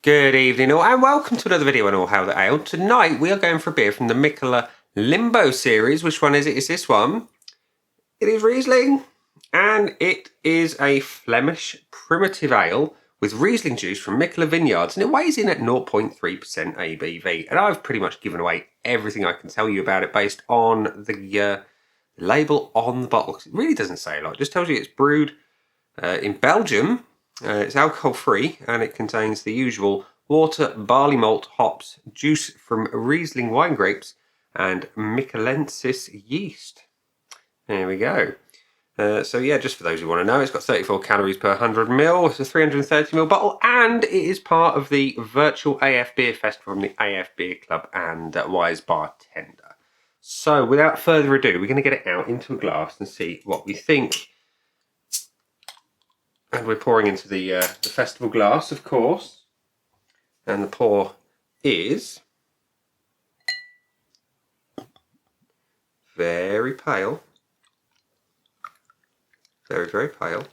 Good evening all, and welcome to another video on All Hail the Ale. Tonight we are going for a beer from the Mikkeller Limbo series. Which one is it? It's this one. It is Riesling, and it is a Flemish primitive ale with Riesling juice from Mikkeller vineyards, and it weighs in at 0.3% ABV. And I've pretty much given away everything I can tell you about it based on the label on the bottle. It really doesn't say a lot. It just tells you it's brewed in Belgium. It's alcohol-free, and it contains the usual water, barley malt, hops, juice from Riesling wine grapes, and Mikkellensis yeast. There we go. So yeah, just for those who want to know, it's got 34 calories per 100 ml. It's a 330 ml bottle, and it is part of the virtual AF Beer Festival from the AF Beer Club and Wise Bartender. So without further ado, we're going to get it out into a glass and see what we think. And we're pouring into the festival glass, of course. And the pour is very pale. Very, very pale.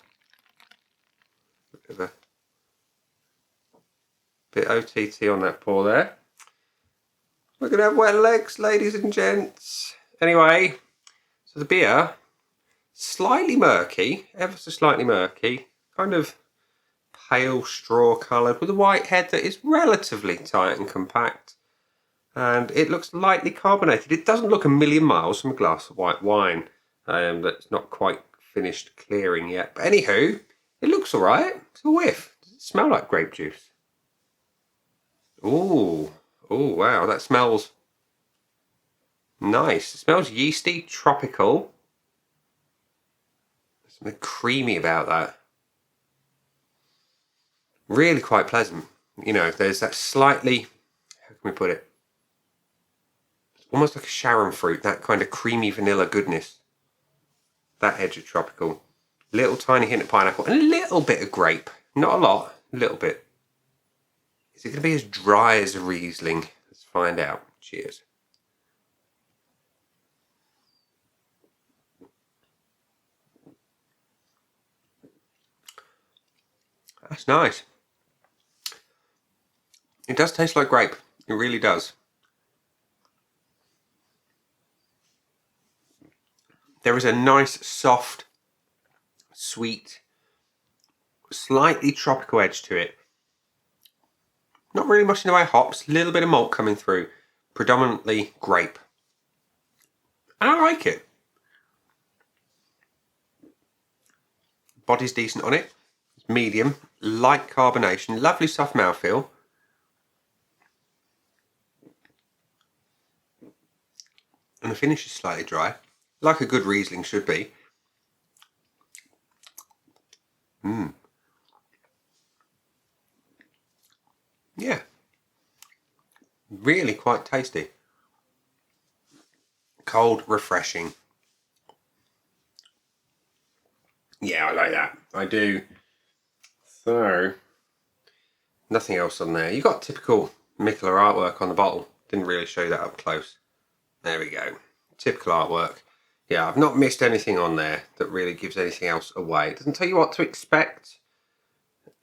Bit OTT on that pour there. We're going to have wet legs, ladies and gents. Anyway, so the beer, slightly murky, ever so slightly murky. Kind of pale straw coloured with a white head that is relatively tight and compact, and it looks lightly carbonated. It doesn't look a million miles from a glass of white wine that's not quite finished clearing yet, but anywho, it looks alright. It's a whiff. Does it smell like grape juice? Oh wow, that smells nice. It smells yeasty, tropical. There's something creamy about that. Really quite pleasant. You know, there's that slightly, how can we put it? It's almost like a Sharon fruit, that kind of creamy vanilla goodness. That edge of tropical. Little tiny hint of pineapple and a little bit of grape. Not a lot, a little bit. Is it going to be as dry as a Riesling? Let's find out. Cheers. That's nice. It does taste like grape. It really does. There is a nice, soft, sweet, slightly tropical edge to it. Not really much in the way of hops. A little bit of malt coming through. Predominantly grape. And I like it. Body's decent on it. It's medium. Light carbonation. Lovely soft mouthfeel. And the finish is slightly dry, like a good Riesling should be. Yeah. Really quite tasty. Cold, refreshing. Yeah, I like that. I do. So, nothing else on there. You got typical Mikkeller artwork on the bottle. Didn't really show that up close. There we go. Typical artwork. Yeah, I've not missed anything on there that really gives anything else away. It doesn't tell you what to expect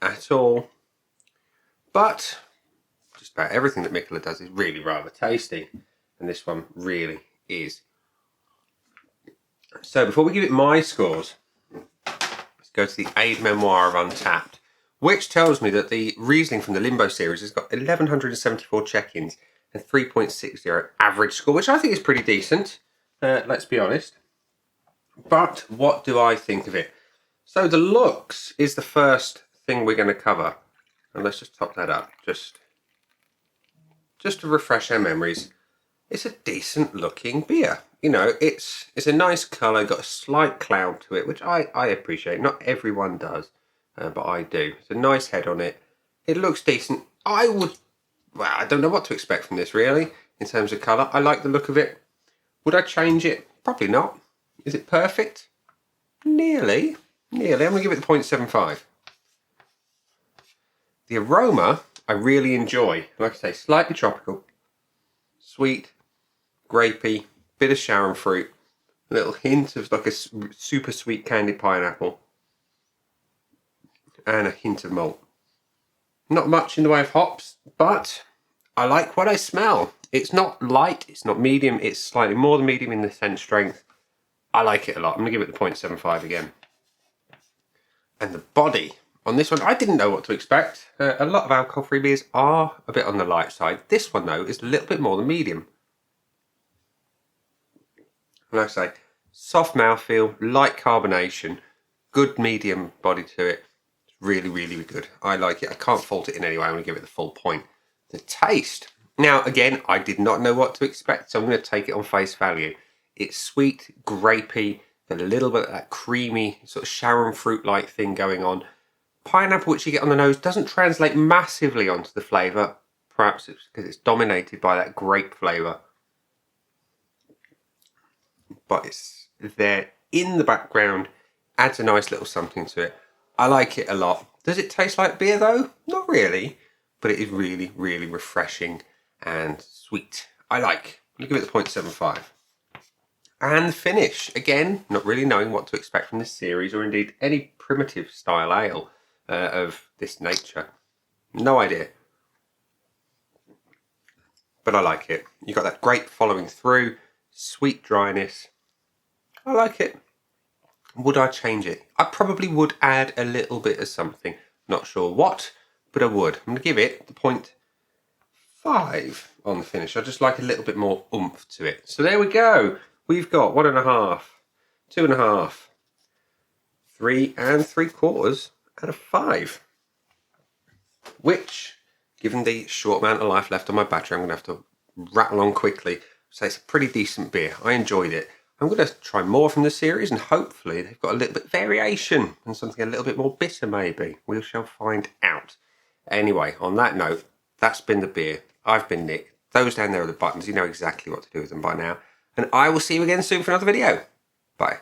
at all. But just about everything that Mikkeller does is really rather tasty. And this one really is. So before we give it my scores, let's go to the Aid Memoir of Untapped, which tells me that the Riesling from the Limbo series has got 1,174 check-ins and 3.60 average score, which I think is pretty decent, let's be honest. But what do I think of it? So the looks is the first thing we're going to cover. And let's just top that up, just to refresh our memories. It's a decent looking beer. You know, it's a nice colour, got a slight cloud to it, which I appreciate. Not everyone does, but I do. It's a nice head on it. It looks decent. Well, I don't know what to expect from this, really, in terms of colour. I like the look of it. Would I change it? Probably not. Is it perfect? Nearly. Nearly. I'm going to give it the 0.75. The aroma, I really enjoy. Like I say, slightly tropical. Sweet. Grapey. Bit of Sharon fruit. A little hint of like a super sweet candied pineapple. And a hint of malt. Not much in the way of hops, but I like what I smell. It's not light, it's not medium, it's slightly more than medium in the scent strength. I like it a lot. I'm going to give it the 0.75 again. And the body on this one, I didn't know what to expect. A lot of alcohol-free beers are a bit on the light side. This one, though, is a little bit more than medium. Like I say, soft mouthfeel, light carbonation, good medium body to it. It's really, really good. I like it. I can't fault it in any way. I'm going to give it the full point. The taste. Now, again, I did not know what to expect, so I'm going to take it on face value. It's sweet, grapey, got a little bit of that creamy, sort of Sharon fruit-like thing going on. Pineapple, which you get on the nose, doesn't translate massively onto the flavour. Perhaps it's because it's dominated by that grape flavour. But it's there in the background, adds a nice little something to it. I like it a lot. Does it taste like beer though? Not really, but it is really, really refreshing and sweet. I'll give it the 0.75. And the finish, again, not really knowing what to expect from this series or indeed any primitive style ale of this nature. No idea. But I like it. You've got that grape following through, sweet dryness. I like it. Would I change it? I probably would add a little bit of something. Not sure what, but I would. I'm going to give it the 0.5 on the finish. I just like a little bit more oomph to it. So there we go. We've got 1.5, 2.5, 3 3/4 out of 5. Which, given the short amount of life left on my battery, I'm going to have to rattle on quickly. So it's a pretty decent beer. I enjoyed it. I'm going to try more from the series and hopefully they've got a little bit of variation and something a little bit more bitter maybe. We shall find out. Anyway, on that note, that's been the beer. I've been Nick. Those down there are the buttons. You know exactly what to do with them by now. And I will see you again soon for another video. Bye.